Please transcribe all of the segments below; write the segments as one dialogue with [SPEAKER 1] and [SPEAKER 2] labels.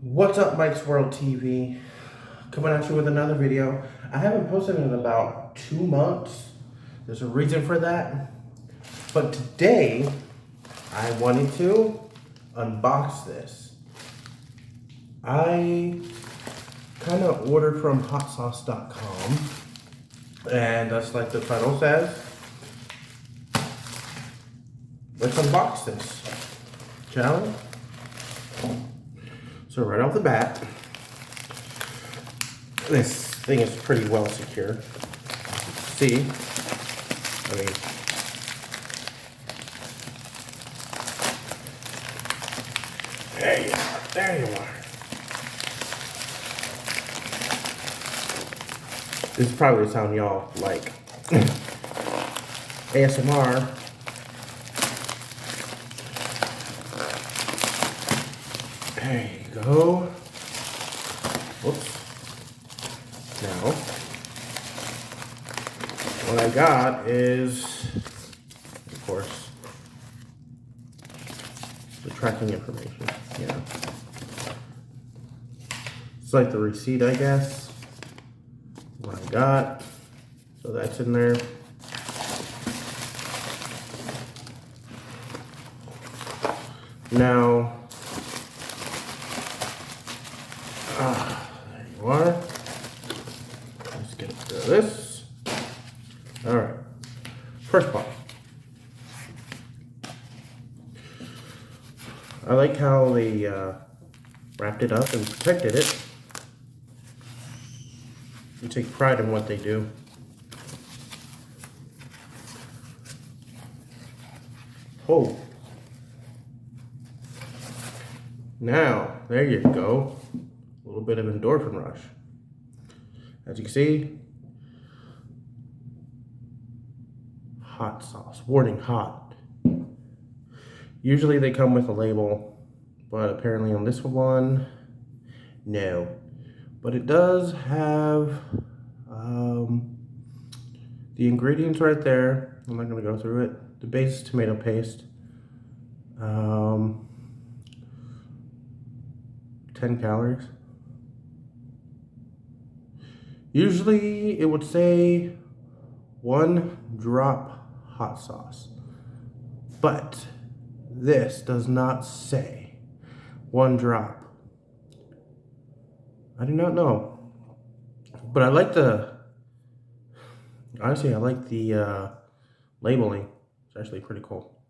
[SPEAKER 1] What's up, Mike's World TV? Coming at you with another video. I haven't posted in about 2 months. There's a reason for that. But today, I wanted to unbox this. I kind of ordered from hotsauce.com. And that's like the title says. Let's unbox this, shall we? So right off the bat, this thing is pretty well secure. See, I mean, there you are, there you are. This is probably the sound y'all like. ASMR. There you go. Whoops. Now, what I got is, of course, the tracking information. Yeah. It's like the receipt, I guess. What I got. So that's in there. Now, there you are. Let's get rid of this. All right. First part. I like how they wrapped it up and protected it. You take pride in what they do. Oh. Now, there you go. A little bit of endorphin rush. As you can see, hot sauce. Warning, hot. Usually they come with a label, but apparently on this one, no. But it does have the ingredients right there. I'm not going to go through it. The base is tomato paste. 10 calories. Usually it would say 1 drop hot sauce, but this does not say 1 drop. I do not know, but I like the, honestly I like the labeling. It's actually pretty cool.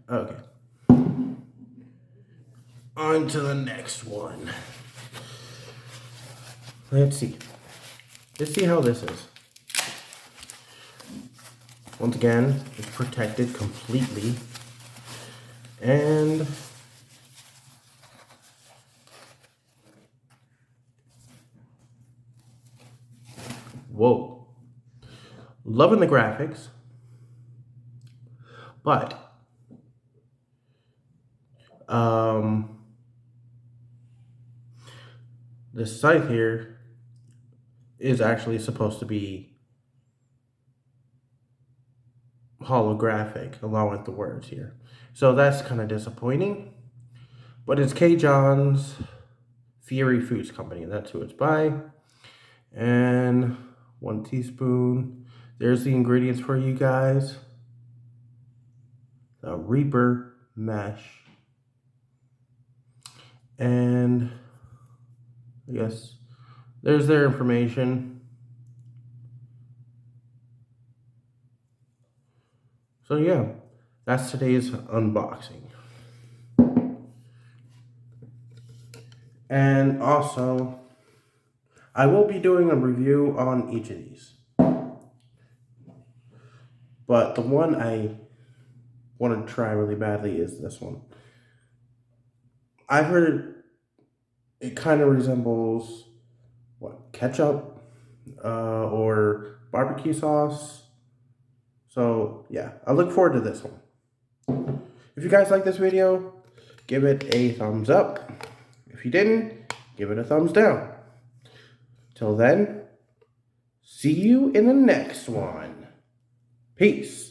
[SPEAKER 1] Okay. On to the next one. Let's see. Let's see how this is. Once again, it's protected completely. And whoa. Loving the graphics. But this site here is actually supposed to be holographic along with the words here. So that's kind of disappointing. But it's K. John's Fury Foods Company. That's who it's by. And 1 teaspoon. There's the ingredients for you guys. The Reaper mesh. And I guess there's their information. So yeah, that's today's unboxing. And also, I will be doing a review on each of these. But the one I want to try really badly is this one. I've heard it kind of resembles, what, ketchup or barbecue sauce. So yeah, I look forward to this one. If you guys like this video, give it a thumbs up. If you didn't, give it a thumbs down. Till then, see you in the next one. Peace.